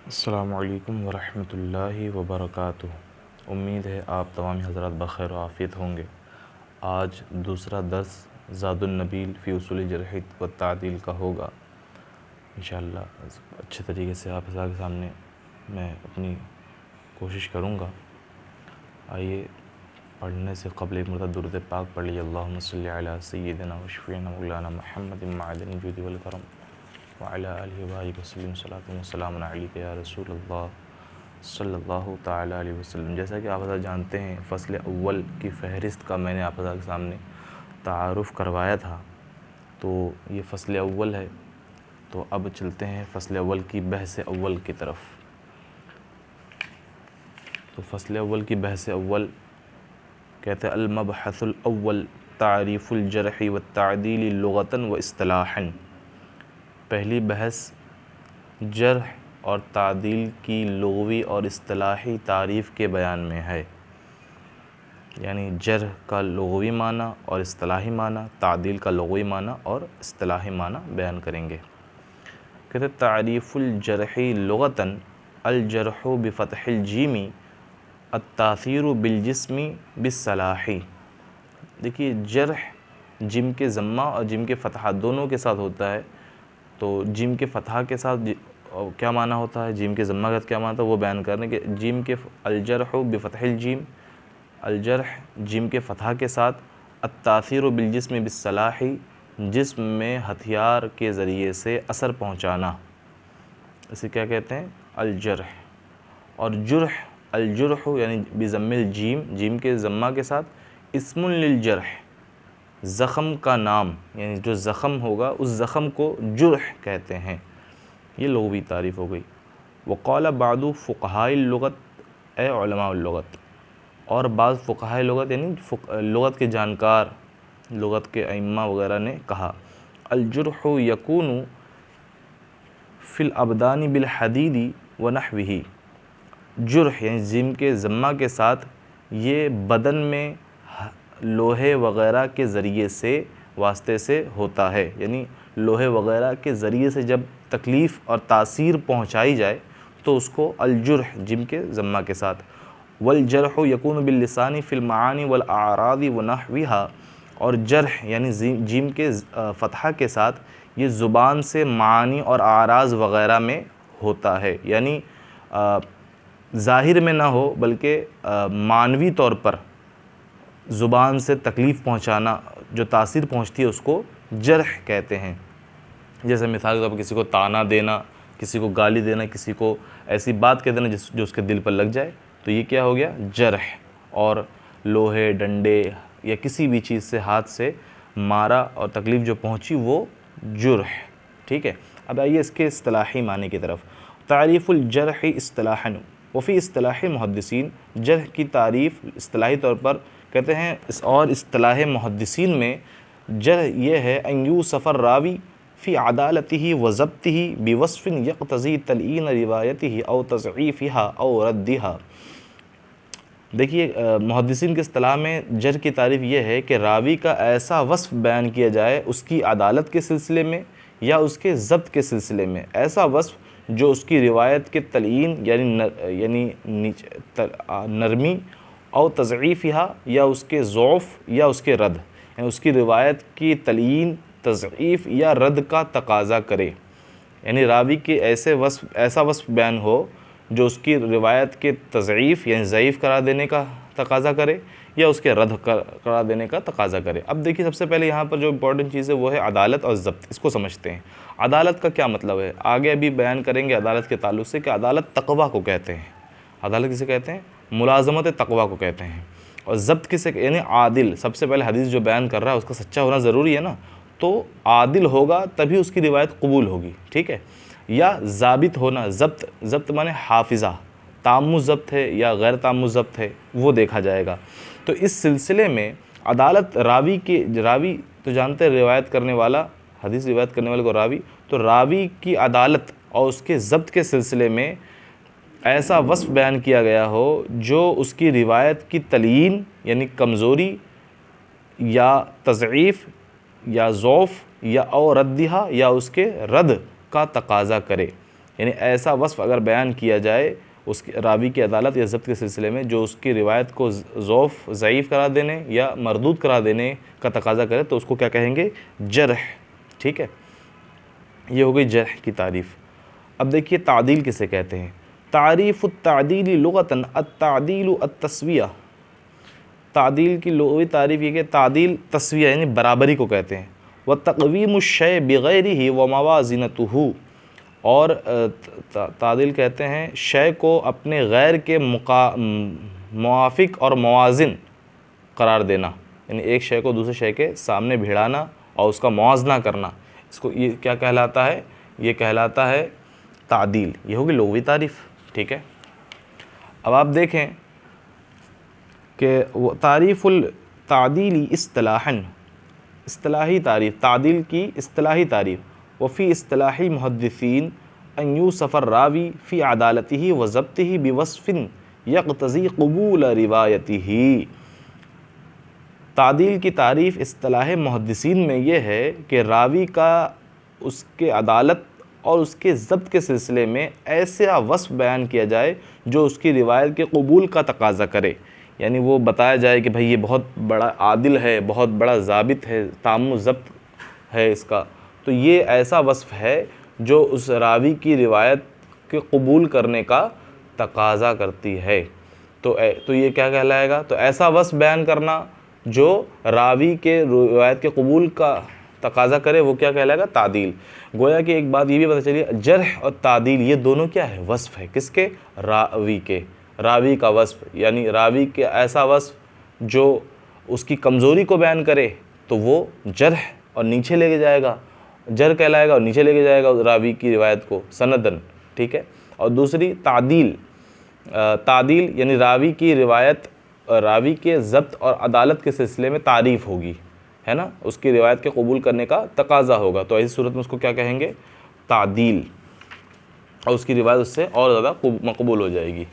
السلام علیکم ورحمۃ اللہ وبرکاتہ۔ امید ہے آپ تمام حضرات بخیر و عافیت ہوں گے۔ آج دوسرا درس زاد النبیل فی اصول جرح و تعدیل کا ہوگا انشاءاللہ۔ اچھے طریقے سے آپ حضرات کے سامنے میں اپنی کوشش کروں گا۔ آئیے پڑھنے سے قبل ایک مرتبہ درود پاک پڑھ لیجیے۔ اللہم صلی علی سیدنا و شفیعنا مولانا محمد معدن الجود والکرم وعلی آلہ وآلہ وسلم صلاۃ و سلام علیک یا رسول اللہ صلی اللہ تعالی علیہ وسلم۔ جیسا کہ آپ حضرات جانتے ہیں، فصل اول کی فہرست کا میں نے آپ حضرات کے سامنے تعارف کروایا تھا، تو یہ فصل اول ہے۔ تو اب چلتے ہیں فصل اول کی بحث اول کی طرف۔ تو فصل اول کی بحث اول کہتے ہیں المبحث الاول تعریف الجرح والتعدیل لغۃ و اصطلاحا۔ پہلی بحث جرح اور تعدیل کی لغوی اور اصطلاحی تعریف کے بیان میں ہے، یعنی جرح کا لغوی معنی اور اصطلاحی معنی، تعدیل کا لغوی معنی اور اصطلاحی معنی بیان کریں گے۔ کہتے ہیں تعریف الجرح لغۃ الجرح بفتح الجیم التاثیر بالجسم بالصلاح۔ دیکھیے جرح جم کے ضمہ اور جم کے فتحہ دونوں کے ساتھ ہوتا ہے، تو جیم کے فتحہ کے ساتھ کیا معنی ہوتا ہے، جیم کے ضمہ کا کیا معنی ہوتا ہے، وہ بیان کرنے کہ جیم کے الجرح بفتح الجیم، الجرح جیم کے فتحہ کے ساتھ، التاثیر بالجسم بالصلاح جسم میں ہتھیار کے ذریعے سے اثر پہنچانا، اسے کیا کہتے ہیں الجرح۔ اور جرح الجرح یعنی بضم الجیم، جیم کے ضمہ کے ساتھ، اسم للجرح زخم کا نام، یعنی جو زخم ہوگا اس زخم کو جرح کہتے ہیں۔ یہ لغوی تعریف ہو گئی۔ وقال بعض فقہاء اللغت، اے علماء اللغت، اور بعض فقہاء لغت یعنی لغت کے جانکار، لغت کے ائمہ وغیرہ نے کہا الجرح یکون فی الابدان بالحدید ونحوہ۔ جرح یعنی جیم کے ضمہ کے ساتھ یہ بدن میں لوہے وغیرہ کے ذریعے سے، واسطے سے ہوتا ہے، یعنی لوہے وغیرہ کے ذریعے سے جب تکلیف اور تاثیر پہنچائی جائے تو اس کو الجرح جم کے ضمہ کے ساتھ۔ والجرح یکون باللسان فی المعانی والاعراض ونحوها، اور جرح یعنی جیم کے فتحہ کے ساتھ یہ زبان سے معانی اور اعراض وغیرہ میں ہوتا ہے، یعنی ظاہر میں نہ ہو بلکہ معنوی طور پر زبان سے تکلیف پہنچانا، جو تاثیر پہنچتی ہے اس کو جرح کہتے ہیں۔ جیسے مثال کے طور پر کسی کو طعنہ دینا، کسی کو گالی دینا، کسی کو ایسی بات کہہ دینا جو اس کے دل پر لگ جائے، تو یہ کیا ہو گیا جرح۔ اور لوہے ڈنڈے یا کسی بھی چیز سے ہاتھ سے مارا اور تکلیف جو پہنچی وہ جرح، ٹھیک ہے۔ اب آئیے اس کے اصطلاحی معنی کی طرف۔ تعریف الجرح اصطلاحا وفی اصطلاح محدثین، جرح کی تعریف اصطلاحی طور پر کہتے ہیں اور اصطلاح محدثین میں جرح یہ ہے ان یوصف الراوی فی عدالتہ و ضبطہ بوصف یقتضی تلئین روایتہ او تضعیفہا او ردہا۔ دیکھیے محدثین کے اصطلاح میں جرح کی تعریف یہ ہے کہ راوی کا ایسا وصف بیان کیا جائے اس کی عدالت کے سلسلے میں یا اس کے ضبط کے سلسلے میں، ایسا وصف جو اس کی روایت کے تلئین یعنی نرمی او تضعیفہا، یا اس کے ضعف یا اس کے رد، یعنی اس کی روایت کی تلئین، تضعیف یا رد کا تقاضا کرے، یعنی راوی کے ایسا وصف بیان ہو جو اس کی روایت کے تضعیف یعنی ضعیف قرار دینے کا تقاضا کرے یا اس کے رد قرار دینے کا تقاضا کرے۔ اب دیکھیے سب سے پہلے یہاں پر جو امپورٹنٹ چیز ہے وہ ہے عدالت اور ضبط، اس کو سمجھتے ہیں۔ عدالت کا کیا مطلب ہے، آگے ابھی بیان کریں گے عدالت کے تعلق سے کہ عدالت تقویٰ کو کہتے ہیں۔ عدالت کسے کہتے ہیں، ملازمت تقویٰ کو کہتے ہیں۔ اور ضبط کسے یعنی عادل، سب سے پہلے حدیث جو بیان کر رہا ہے اس کا سچا ہونا ضروری ہے نا، تو عادل ہوگا تبھی اس کی روایت قبول ہوگی، ٹھیک ہے۔ یا ضابط ہونا، ضبط معنی حافظہ، تامُّ ضبط ہے یا غیر تامُّ ضبط ہے وہ دیکھا جائے گا۔ تو اس سلسلے میں عدالت راوی تو جانتے ہیں روایت کرنے والا، حدیث روایت کرنے والے کو راوی، تو راوی کی عدالت اور اس کے ضبط کے سلسلے میں ایسا وصف بیان کیا گیا ہو جو اس کی روایت کی تلئین یعنی کمزوری یا تضعیف یا ضعف یا او ردہا یا اس کے رد کا تقاضا کرے، یعنی ایسا وصف اگر بیان کیا جائے اس کی راوی کی عدالت یا ضبط کے سلسلے میں جو اس کی روایت کو ضعیف قرار دینے یا مردود قرار دینے کا تقاضا کرے تو اس کو کیا کہیں گے؟ جرح. ٹھیک ہے، یہ ہو گئی جرح کی تعریف. اب دیکھیے تعدیل کسے کہتے ہیں. تعریف التعدیل لغتاً التعدیل التسویہ. تعدیل کی لغوی تعریف یہ کہ تعدیل تسویہ یعنی برابری کو کہتے ہیں. وتقویم الشیء بغیرہ وموازنتہ، اور تعدیل کہتے ہیں شے کو اپنے غیر کے موافق اور موازن قرار دینا، یعنی ایک شے کو دوسرے شے کے سامنے بھیڑانا اور اس کا موازنہ کرنا. اس کو یہ کیا کہلاتا ہے؟ یہ کہلاتا ہے تعدیل. یہ ہوگی لغوی تعریف. ٹھیک ہے، اب آپ دیکھیں کہ تعریف التعدیل اصطلاحاً، اصطلاحی تعریف، تعدیل کی اصطلاحی تعریف. وفی اصطلاح المحدثین ان یوصف الراوی فی عدالتہ و ضبطہ بوصف یقتضی قبول روایتہ. تعدیل کی تعریف اصطلاح محدثین میں یہ ہے کہ راوی کا اس کے عدالت اور اس کے ضبط کے سلسلے میں ایسا وصف بیان کیا جائے جو اس کی روایت کے قبول کا تقاضا کرے. یعنی وہ بتایا جائے کہ بھئی یہ بہت بڑا عادل ہے، بہت بڑا ضابط ہے، تام و ضبط ہے اس کا، تو یہ ایسا وصف ہے جو اس راوی کی روایت کے قبول کرنے کا تقاضا کرتی ہے. تو یہ کیا کہلائے گا؟ تو ایسا وصف بیان کرنا جو راوی کے روایت کے قبول کا تقاضا کرے وہ کیا کہلائے گا؟ تعدیل. گویا کہ ایک بات یہ بھی پتہ چلی، جرح اور تعدیل یہ دونوں کیا ہے؟ وصف ہے. کس کے؟ راوی کے. راوی کا وصف، یعنی راوی کے ایسا وصف جو اس کی کمزوری کو بیان کرے تو وہ جرح اور نیچے لے کے جائے گا، جرح کہلائے گا اور نیچے لے کے جائے گا راوی کی روایت کو سندن. ٹھیک ہے، اور دوسری تعدیل. تعدیل یعنی راوی کی روایت راوی کے ضبط اور عدالت کے سلسلے میں تعریف ہوگی، ہے نا، اس کی روایت کے قبول کرنے کا تقاضا ہوگا، تو ایسی صورت میں اس کو کیا کہیں گے؟ تعدیل، اور اس کی روایت اس سے اور زیادہ مقبول ہو جائے گی.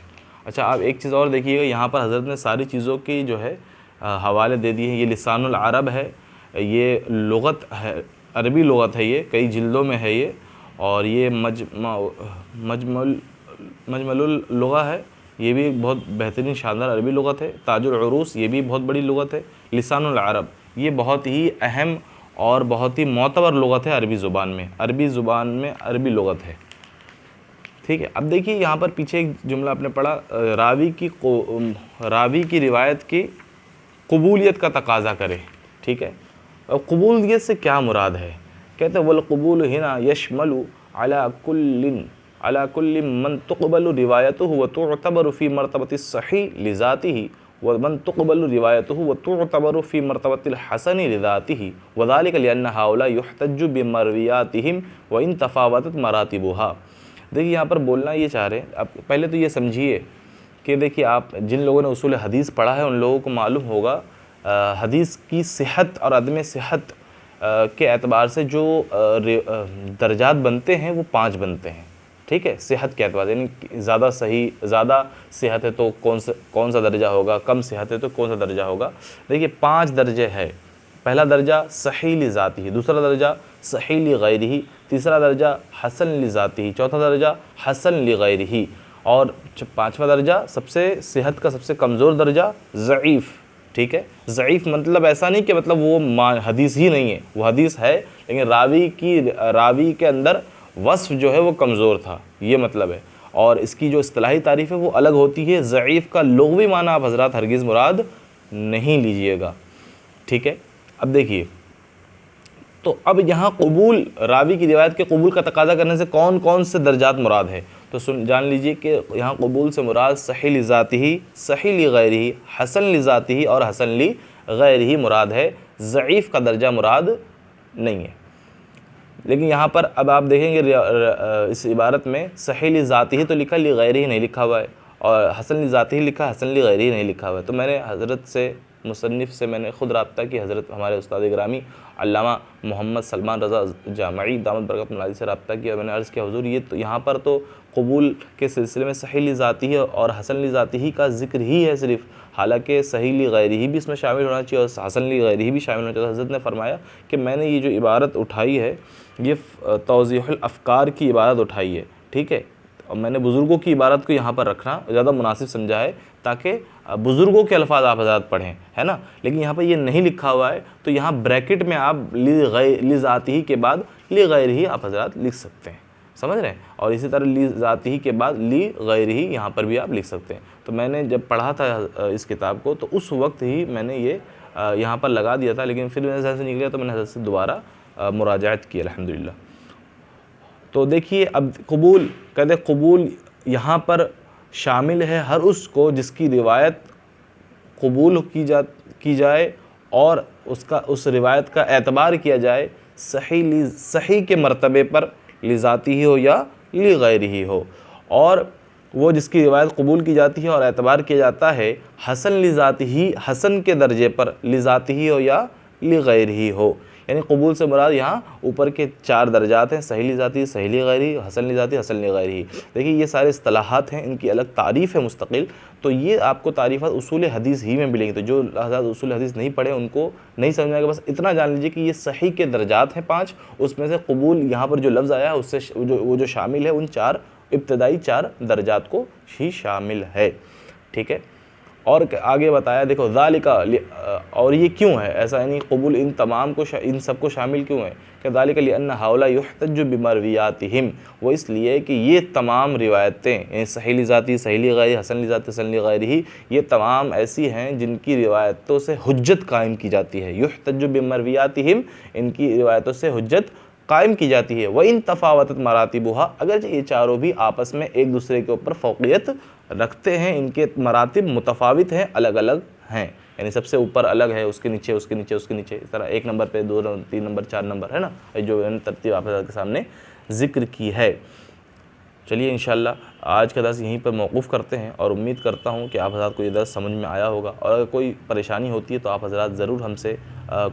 اچھا، آپ ایک چیز اور دیکھیے گا، یہاں پر حضرت نے ساری چیزوں کی جو ہے حوالے دے دیے ہیں. یہ لسان العرب ہے، یہ لغت ہے، عربی لغت ہے، یہ کئی جلدوں میں ہے یہ، اور یہ مجمل اللغہ ہے، یہ بھی بہت بہترین شاندار عربی لغت ہے. تاج العروس یہ بھی بہت بڑی لغت ہے. لسان العرب یہ بہت ہی اہم اور بہت ہی معتبر لغت ہے عربی زبان میں، عربی زبان میں عربی لغت ہے. ٹھیک ہے، اب دیکھیے یہاں پر پیچھے ایک جملہ آپ نے پڑھا، راوی کی روایت کی قبولیت کا تقاضا کرے. ٹھیک ہے، اور قبولیت سے کیا مراد ہے؟ کہتے ہیں والقبول ہنا یشمل علی کل من تقبل روایتہ وتعتبر فی مرتبۃ الصحیح لذاتہ ومن تقبل روایتہ وتعتبر فی مرتبۃ الحسن لذاتہ وذلک لأن ہؤلاء یحتج بمرویاتہم وان تفاوتت مراتبها. دیکھیے یہاں پر بولنا یہ چاہ رہے ہیں، اب پہلے تو یہ سمجھیے کہ دیکھیے آپ جن لوگوں نے اصول حدیث پڑھا ہے ان لوگوں کو معلوم ہوگا حدیث کی صحت اور عدم صحت کے اعتبار سے جو درجات بنتے ہیں وہ 5 بنتے ہیں. ٹھیک ہے، صحت کے اعتبار سے، یعنی زیادہ صحت ہے تو کون سا درجہ ہوگا، کم صحت ہے تو کون سا درجہ ہوگا. دیکھیے 5 درجے ہے. پہلا درجہ صحیح لذاتہ، دوسرا درجہ صحیح لغیرہ، تیسرا درجہ حسن لذاتہ، چوتھا درجہ حسن لغیرہ، اور 5واں درجہ سب سے صحت کا سب سے کمزور درجہ ضعیف. ٹھیک ہے، ضعیف مطلب ایسا نہیں کہ مطلب وہ حدیث ہی نہیں ہے، وہ حدیث ہے لیکن راوی کے اندر وصف جو ہے وہ کمزور تھا، یہ مطلب ہے. اور اس کی جو اصطلاحی تعریف ہے وہ الگ ہوتی ہے. ضعیف کا لغوی معنی آپ حضرات ہرگز مراد نہیں لیجئے گا. ٹھیک ہے، اب دیکھیے تو اب یہاں قبول، راوی کی روایت کے قبول کا تقاضا کرنے سے کون کون سے درجات مراد ہے، تو جان لیجئے کہ یہاں قبول سے مراد صحیح لذاتہ، صحیح لغیرہ، حسن لذاتہ اور حسن لغیرہ مراد ہے. ضعیف کا درجہ مراد نہیں ہے. لیکن یہاں پر اب آپ دیکھیں گے اس عبارت میں صحیح لذاتہ تو لکھا، لغیرہ نہیں لکھا ہوا ہے، اور حسن لذاتہ لکھا، حسن لغیرہ نہیں لکھا ہوا ہے. تو میں نے حضرت سے، مصنف سے میں نے خود رابطہ کی، حضرت ہمارے استاد گرامی علامہ محمد سلمان رضا جامعی دامت برکاتہ العالی سے رابطہ کیا. میں نے عرض کیا حضور یہ تو یہاں پر تو قبول کے سلسلے میں صحیح لذاتہ اور حسن لذاتہ کا ذکر ہی ہے صرف، حالانکہ صحیح لغیرہ بھی اس میں شامل ہونا چاہیے اور حسن لغیرہ بھی شامل ہونا چاہیے. حضرت نے فرمایا کہ میں نے یہ جو عبارت اٹھائی ہے یہ توضیح الافکار کی عبارت اٹھائی ہے. ٹھیک ہے. اور میں نے بزرگوں کی عبارت کو یہاں پر رکھنا زیادہ مناسب سمجھا ہے تاکہ بزرگوں کے الفاظ آپ حضرات پڑھیں, ہے نا. لیکن یہاں پہ یہ نہیں لکھا ہوا ہے تو یہاں بریکٹ میں آپ لذاتہ کے بعد لغیرہ ہی آپ حضرات لکھ سکتے ہیں, سمجھ رہے ہیں. اور اسی طرح لذاتہ کے بعد لغیرہ ہی یہاں پر بھی آپ لکھ سکتے ہیں. تو میں نے جب پڑھا تھا اس کتاب کو تو اس وقت ہی میں نے یہ یہاں پر لگا دیا تھا, لیکن پھر میرے ذہن سے نکل گیا تو میں نے حضرت سے دوبارہ مراجعت کی الحمدللہ. تو دیکھیے اب قبول, کہتے قبول یہاں پر شامل ہے ہر اس کو جس کی روایت قبول کی جائے اور اس روایت کا اعتبار کیا جائے صحیح کے مرتبے پر لذاتہ ہی ہو یا لغیرہ ہی ہو, اور وہ جس کی روایت قبول کی جاتی ہے اور اعتبار کیا جاتا ہے حسن کے درجے پر لذاتہ ہی ہو یا لغیرہ ہی ہو. یعنی قبول سے مراد یہاں اوپر کے 4 درجات ہیں, صحیح لذاتی, صحیح لغیری, حسن لذاتی, حسن لغیری. دیکھیے یہ سارے اصطلاحات ہیں, ان کی الگ تعریف ہے مستقل, تو یہ آپ کو تعریفات اصول حدیث ہی میں ملیں گی. تو جو حضرات اصول حدیث نہیں پڑھے ان کو نہیں سمجھ آئے گا, بس اتنا جان لیجیے کہ یہ صحیح کے درجات ہیں 5, اس میں سے قبول یہاں پر جو لفظ آیا ہے اس سے وہ جو شامل ہے ان 4 ابتدائی 4 درجات کو ہی شامل ہے. ٹھیک ہے. اور آگے بتایا دیکھو ذالک, اور یہ کیوں ہے ایسا, یعنی قبول ان سب کو شامل کیوں ہے کہ ذالک لأن ہؤلاء یحتج بمرویاتہم, وہ اس لیے کہ یہ تمام روایتیں یعنی صحیح لذاتی, صحیح لغیری, حسن لذاتی, حسن لغیری, یہ تمام ایسی ہیں جن کی روایتوں سے حجت قائم کی جاتی ہے. یحتج بمرویاتہم, ان کی روایتوں سے حجت قائم کی جاتی ہے. وَإِن تفاوتت مراتبها, اگرچہ یہ چاروں بھی آپس میں ایک دوسرے کے اوپر فوقیت رکھتے ہیں, ان کے مراتب متفاوت ہیں, الگ الگ ہیں. یعنی سب سے اوپر الگ ہے, اس کے نیچے, اس کے نیچے, اس کے نیچے, اس طرح 1 نمبر پہ 2 نمبر 3 نمبر 4 نمبر, ہے نا, جو ترتیب آپ کے سامنے ذکر کی ہے. چلیے انشاءاللہ آج کا درس یہیں پر موقوف کرتے ہیں, اور امید کرتا ہوں کہ آپ حضرات کو یہ درس سمجھ میں آیا ہوگا. اور اگر کوئی پریشانی ہوتی ہے تو آپ حضرات ضرور ہم سے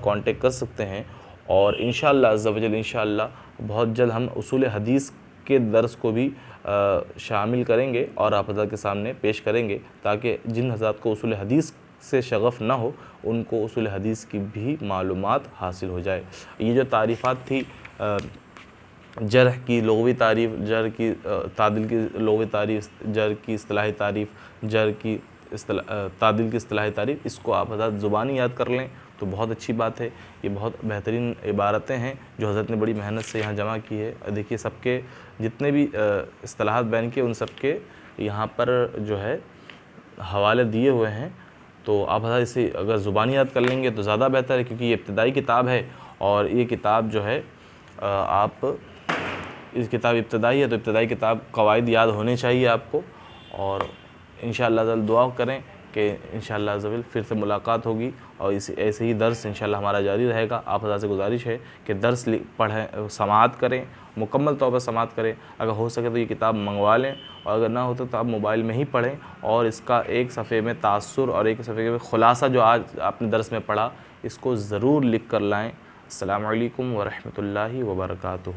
کانٹیکٹ کر سکتے ہیں, اور انشاءاللہ عز و جل انشاءاللہ بہت جلد ہم اصول حدیث کے درس کو بھی شامل کریں گے اور آپ حضرات کے سامنے پیش کریں گے, تاکہ جن حضرات کو اصول حدیث سے شغف نہ ہو ان کو اصول حدیث کی بھی معلومات حاصل ہو جائے. یہ جو تعریفات تھی, جرح کی لغوی تعریف, جرح کی تعدیل کی لغوی تعریف, جرح کی اصطلاحی تعریف, جرح کی تعدیل کی اصطلاحی تعریف, اس کو آپ حضرات زبانی یاد کر لیں تو بہت اچھی بات ہے. یہ بہت بہترین عبارتیں ہیں جو حضرت نے بڑی محنت سے یہاں جمع کی ہے. دیکھیے سب کے جتنے بھی اصطلاحات بیان کیے ان سب کے یہاں پر جو ہے حوالے دیے ہوئے ہیں, تو آپ حضرات اسے اگر زبانی یاد کر لیں گے تو زیادہ بہتر ہے, کیونکہ یہ ابتدائی کتاب ہے, اور یہ کتاب جو ہے آپ اس کتاب ابتدائی ہے تو ابتدائی کتاب قواعد یاد ہونے چاہیے آپ کو. اور انشاءاللہ ضرور دعا کریں کہ انشاءاللہ عز و جل پھر سے ملاقات ہوگی, اور ایسے ہی درس انشاءاللہ ہمارا جاری رہے گا. آپ حضرات سے گزارش ہے کہ درس پڑھیں, سماعت کریں, مکمل طور پر سماعت کریں. اگر ہو سکے تو یہ کتاب منگوا لیں, اور اگر نہ ہو تو آپ موبائل میں ہی پڑھیں, اور اس کا ایک صفحے میں تاثر اور ایک صفحے میں خلاصہ جو آج آپ نے درس میں پڑھا اس کو ضرور لکھ کر لائیں. السلام علیکم ورحمۃ اللہ وبرکاتہ.